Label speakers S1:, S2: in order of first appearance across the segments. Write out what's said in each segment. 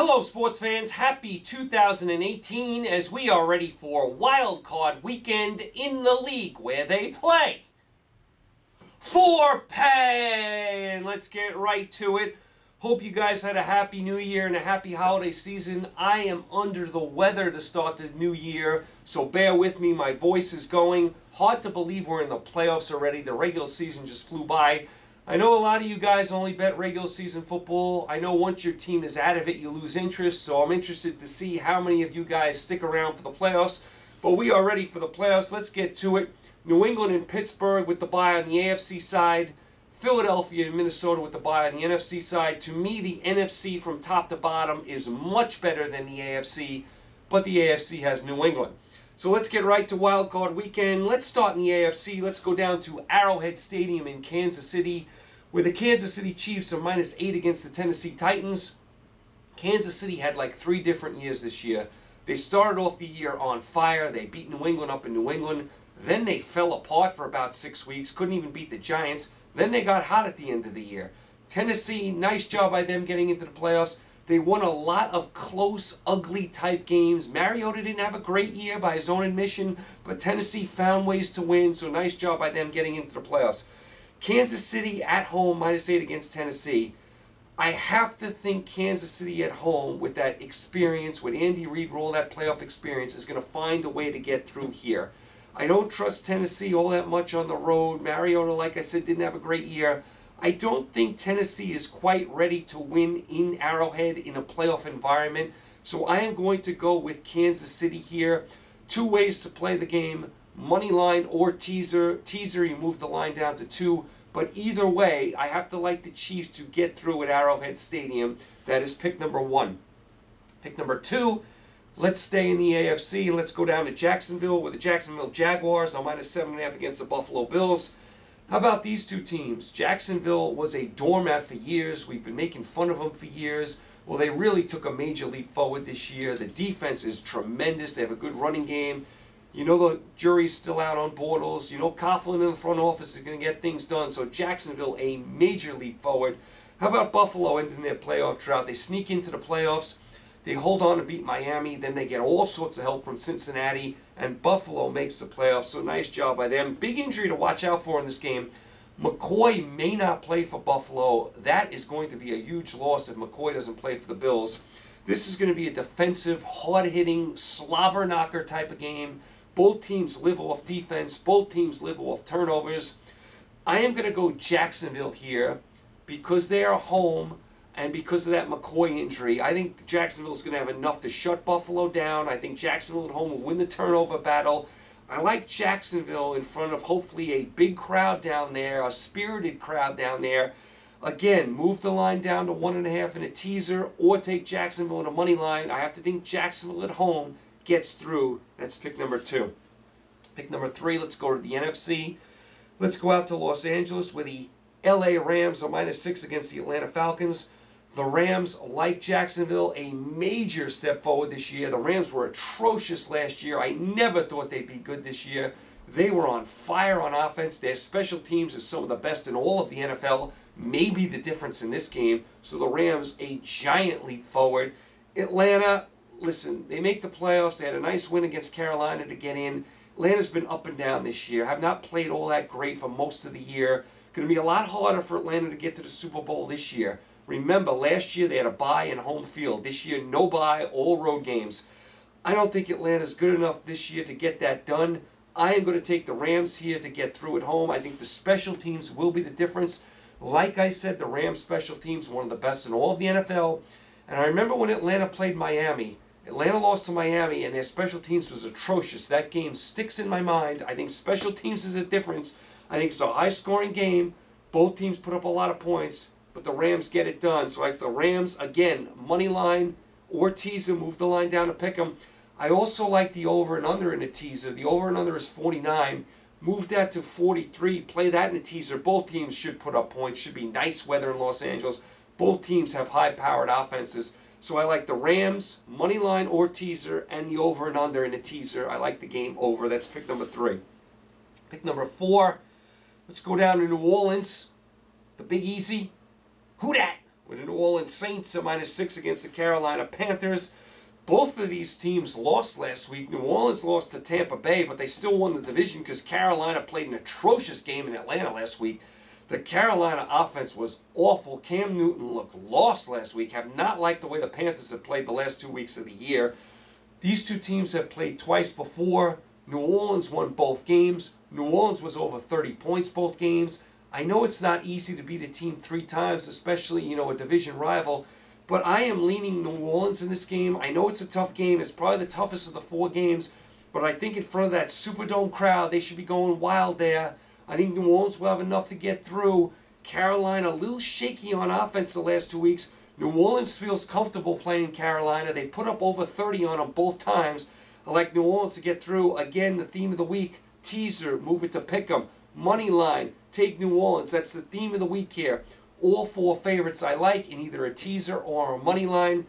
S1: Hello sports fans, happy 2018 as we are ready for Wild Card Weekend in the league where they play for pay. And let's get right to it. Hope you guys had a happy new year and a happy holiday season. I am under the weather to start the new year, so bear with me, my voice is going. Hard to believe we're in the playoffs already. The regular season just flew by. I know a lot of you guys only bet regular season football. I know once your team is out of it, you lose interest. So I'm interested to see how many of you guys stick around for the playoffs. But we are ready for the playoffs. Let's get to it. New England and Pittsburgh with the bye on the AFC side. Philadelphia and Minnesota with the bye on the NFC side. To me, the NFC from top to bottom is much better than the AFC. But the AFC has New England. So let's get right to Wild Card Weekend. Let's start in the AFC. Let's go down to Arrowhead Stadium in Kansas City, where the Kansas City Chiefs are -8 against the Tennessee Titans. Kansas City had like 3 different years this year. They started off the year on fire. They beat New England up in New England. Then they fell apart for about 6 weeks. Couldn't even beat the Giants. Then they got hot at the end of the year. Tennessee, nice job by them getting into the playoffs. They won a lot of close, ugly type games. Mariota didn't have a great year by his own admission, but Tennessee found ways to win, so nice job by them getting into the playoffs. Kansas City at home, -8 against Tennessee. I have to think Kansas City at home, with that experience, with Andy Reid, all that playoff experience, is going to find a way to get through here. I don't trust Tennessee all that much on the road. Mariota, like I said, didn't have a great year. I don't think Tennessee is quite ready to win in Arrowhead in a playoff environment. So I am going to go with Kansas City here. 2 ways to play the game, money line or teaser. Teaser, you move the line down to 2. But either way, I have to like the Chiefs to get through at Arrowhead Stadium. That is pick number 1. Pick number 2, let's stay in the AFC and let's go down to Jacksonville with the Jacksonville Jaguars on -7.5 against the Buffalo Bills. How about these 2 teams? Jacksonville was a doormat for years. We've been making fun of them for years. Well, they really took a major leap forward this year. The defense is tremendous. They have a good running game. You know the jury's still out on Bortles. You know Coughlin in the front office is going to get things done. So Jacksonville, a major leap forward. How about Buffalo ending their playoff drought? They sneak into the playoffs. They hold on to beat Miami. Then they get all sorts of help from Cincinnati. And Buffalo makes the playoffs. So nice job by them. Big injury to watch out for in this game. McCoy may not play for Buffalo. That is going to be a huge loss if McCoy doesn't play for the Bills. This is going to be a defensive, hard-hitting, slobber knocker type of game. Both teams live off defense. Both teams live off turnovers. I am going to go Jacksonville here because they are home. And because of that McCoy injury, I think Jacksonville is going to have enough to shut Buffalo down. I think Jacksonville at home will win the turnover battle. I like Jacksonville in front of hopefully a big crowd down there, a spirited crowd down there. Again, move the line down to 1.5 in a teaser or take Jacksonville in a money line. I have to think Jacksonville at home gets through. That's pick number 2. Pick number 3, let's go to the NFC. Let's go out to Los Angeles where the LA Rams are -6 against the Atlanta Falcons. The Rams, like Jacksonville, a major step forward this year. The Rams were atrocious last year. I never thought they'd be good this year. They were on fire on offense. Their special teams is some of the best in all of the NFL. Maybe the difference in this game. So the Rams, a giant leap forward. Atlanta, listen, they make the playoffs. They had a nice win against Carolina to get in. Atlanta's been up and down this year. Have not played all that great for most of the year. Going to be a lot harder for Atlanta to get to the Super Bowl this year. Remember, last year they had a bye in home field. This year, no bye, all road games. I don't think Atlanta's good enough this year to get that done. I am going to take the Rams here to get through at home. I think the special teams will be the difference. Like I said, the Rams special teams are one of the best in all of the NFL. And I remember when Atlanta played Miami. Atlanta lost to Miami, and their special teams was atrocious. That game sticks in my mind. I think special teams is a difference. I think it's a high-scoring game. Both teams put up a lot of points. But the Rams get it done. So like the Rams, again, money line or teaser, move the line down to pick them. I also like the over and under in a teaser. The over and under is 49. Move that to 43. Play that in a teaser. Both teams should put up points. Should be nice weather in Los Angeles. Both teams have high-powered offenses. So I like the Rams, money line or teaser, and the over and under in a teaser. I like the game over. That's pick number 3. Pick number 4. Let's go down to New Orleans. The Big Easy. Who dat? with the New Orleans Saints at -6 against the Carolina Panthers. Both of these teams lost last week. New Orleans lost to Tampa Bay, but they still won the division because Carolina played an atrocious game in Atlanta last week. The Carolina offense was awful. Cam Newton looked lost last week. Have not liked the way the Panthers have played the last 2 weeks of the year. These two teams have played twice before. New Orleans won both games. New Orleans was over 30 points both games. I know it's not easy to beat a team 3 times, especially, a division rival, but I am leaning New Orleans in this game. I know it's a tough game. It's probably the toughest of the 4 games, but I think in front of that Superdome crowd, they should be going wild there. I think New Orleans will have enough to get through. Carolina, a little shaky on offense the last 2 weeks. New Orleans feels comfortable playing Carolina. They put up over 30 on them both times. I like New Orleans to get through. Again, the theme of the week, teaser, move it to pick 'em. Money line, take New Orleans. That's the theme of the week here. All 4 favorites I like in either a teaser or a money line.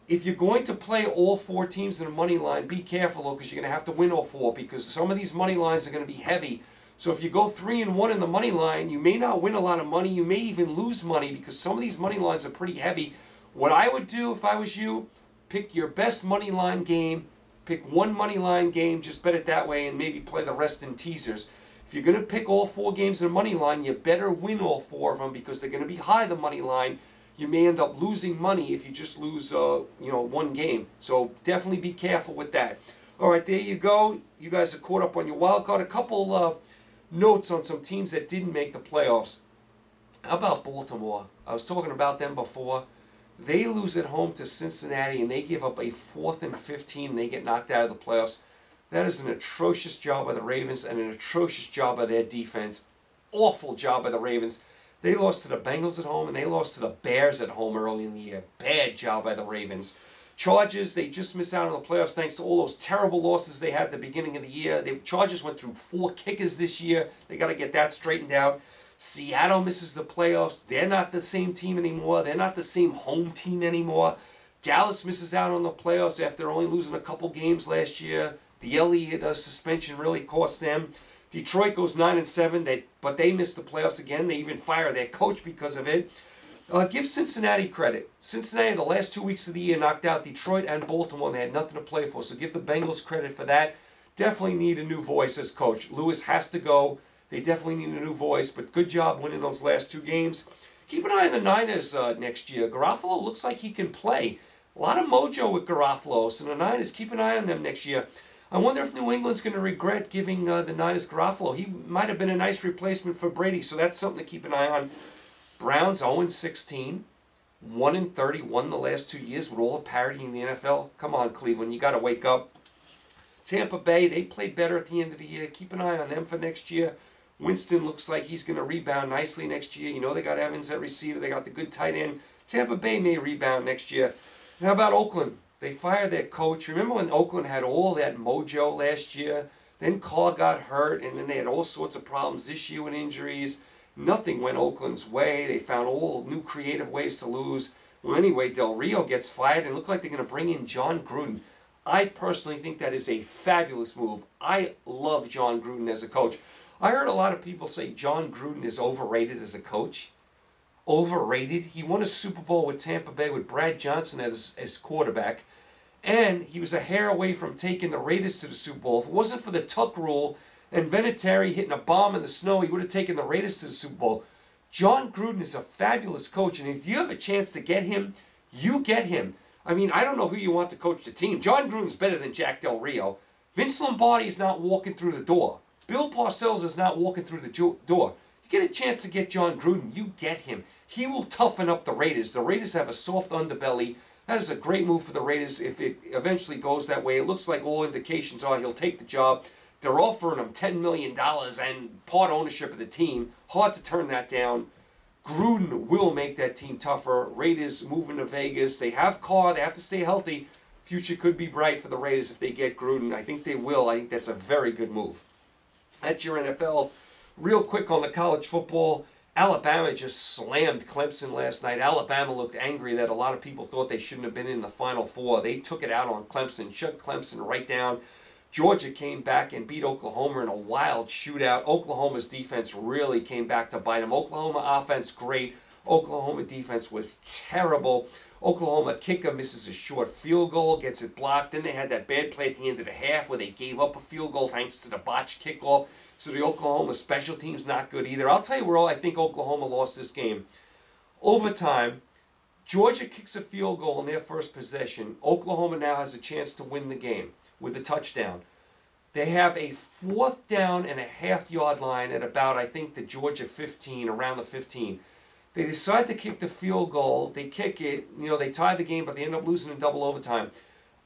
S1: If you're going to play all 4 teams in a money line, be careful because you're going to have to win all 4 because some of these money lines are going to be heavy. So if you go 3-1 in the money line, you may not win a lot of money. You may even lose money because some of these money lines are pretty heavy. What I would do if I was you, pick your best money line game, pick 1 money line game, just bet it that way, and maybe play the rest in teasers. If you're going to pick all 4 games in a money line, you better win all 4 of them because they're going to be high, the money line. You may end up losing money if you just lose, 1 game. So definitely be careful with that. All right, there you go. You guys are caught up on your wild card. A couple notes on some teams that didn't make the playoffs. How about Baltimore? I was talking about them before. They lose at home to Cincinnati, and they give up a 4th and 15. And they get knocked out of the playoffs. That is an atrocious job by the Ravens and an atrocious job by their defense. Awful job by the Ravens. They lost to the Bengals at home, and they lost to the Bears at home early in the year. Bad job by the Ravens. Chargers, they just missed out on the playoffs thanks to all those terrible losses they had at the beginning of the year. The Chargers went through 4 kickers this year. They got to get that straightened out. Seattle misses the playoffs. They're not the same team anymore. They're not the same home team anymore. Dallas misses out on the playoffs after only losing a couple games last year. The Elliott suspension really cost them. Detroit goes 9-7, but they missed the playoffs again. They even fire their coach because of it. Give Cincinnati credit. Cincinnati, the last 2 weeks of the year, knocked out Detroit and Baltimore, and they had nothing to play for. So give the Bengals credit for that. Definitely need a new voice as coach. Lewis has to go. They definitely need a new voice, but good job winning those last 2 games. Keep an eye on the Niners next year. Garoppolo looks like he can play. A lot of mojo with Garoppolo, so the Niners, keep an eye on them next year. I wonder if New England's going to regret giving the Niners Garoppolo. He might have been a nice replacement for Brady, so that's something to keep an eye on. Browns 0-16, 1-31 the last 2 years with all the parity in the NFL. Come on, Cleveland, you got to wake up. Tampa Bay, they played better at the end of the year. Keep an eye on them for next year. Winston looks like he's going to rebound nicely next year. They got Evans at receiver. They got the good tight end. Tampa Bay may rebound next year. And how about Oakland? They fired their coach. Remember when Oakland had all that mojo last year? Then Carr got hurt, and then they had all sorts of problems this year with injuries. Nothing went Oakland's way. They found all new creative ways to lose. Well, anyway, Del Rio gets fired, and it looks like they're going to bring in John Gruden. I personally think that is a fabulous move. I love John Gruden as a coach. I heard a lot of people say John Gruden is overrated as a coach. Overrated? He won a Super Bowl with Tampa Bay with Brad Johnson as quarterback, and he was a hair away from taking the Raiders to the Super Bowl. If it wasn't for the Tuck rule and Vinatieri hitting a bomb in the snow, he would have taken the Raiders to the Super Bowl. John Gruden is a fabulous coach, and if you have a chance to get him, you get him. I mean, I don't know who you want to coach the team. John Gruden's better than Jack Del Rio. Vince Lombardi is not walking through the door. Bill Parcells is not walking through the door. You get a chance to get John Gruden, you get him. He will toughen up the Raiders. The Raiders have a soft underbelly. That is a great move for the Raiders if it eventually goes that way. It looks like all indications are he'll take the job. They're offering him $10 million and part ownership of the team. Hard to turn that down. Gruden will make that team tougher. Raiders moving to Vegas. They have Carr. They have to stay healthy. Future could be bright for the Raiders if they get Gruden. I think they will. I think that's a very good move. That's your NFL. Real quick on the college football. Alabama just slammed Clemson last night. Alabama looked angry that a lot of people thought they shouldn't have been in the Final Four. They took it out on Clemson, shut Clemson right down. Georgia came back and beat Oklahoma in a wild shootout. Oklahoma's defense really came back to bite them. Oklahoma offense, great. Oklahoma defense was terrible. Oklahoma kicker misses a short field goal, gets it blocked. Then they had that bad play at the end of the half where they gave up a field goal thanks to the botched kickoff. So the Oklahoma special team's not good either. I'll tell you where I think Oklahoma lost this game. Overtime, Georgia kicks a field goal in their first possession. Oklahoma now has a chance to win the game with a touchdown. They have a 4th down and a half-yard line at about, I think, the Georgia 15, around the 15. They decide to kick the field goal. They kick it. They tie the game, but they end up losing in double overtime.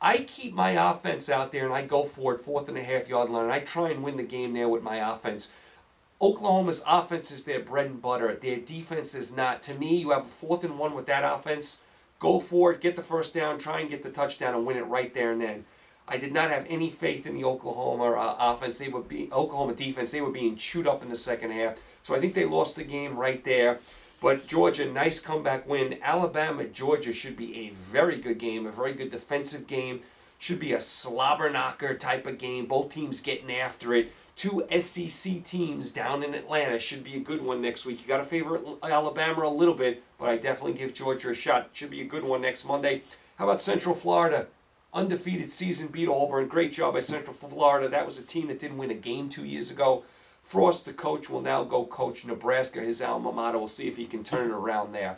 S1: I keep my offense out there, and I go for it, 4th and a half-yard line, and I try and win the game there with my offense. Oklahoma's offense is their bread and butter. Their defense is not. To me, you have a 4th and 1 with that offense. Go for it, get the first down, try and get the touchdown, and win it right there and then. I did not have any faith in the Oklahoma offense. Oklahoma defense. They were being chewed up in the second half. So I think they lost the game right there. But Georgia, nice comeback win. Alabama, Georgia should be a very good game, a very good defensive game. Should be a slobber knocker type of game. Both teams getting after it. 2 SEC teams down in Atlanta. Should be a good one next week. You got to favor Alabama a little bit, but I definitely give Georgia a shot. Should be a good one next Monday. How about Central Florida? Undefeated season, beat Auburn. Great job by Central Florida. That was a team that didn't win a game 2 years ago. Frost, the coach, will now go coach Nebraska, his alma mater. We'll see if he can turn it around there.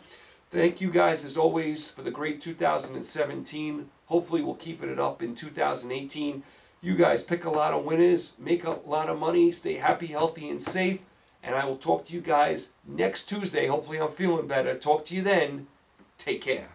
S1: Thank you guys, as always, for the great 2017. Hopefully we'll keep it up in 2018. You guys pick a lot of winners, make a lot of money, stay happy, healthy, and safe. And I will talk to you guys next Tuesday. Hopefully I'm feeling better. Talk to you then. Take care.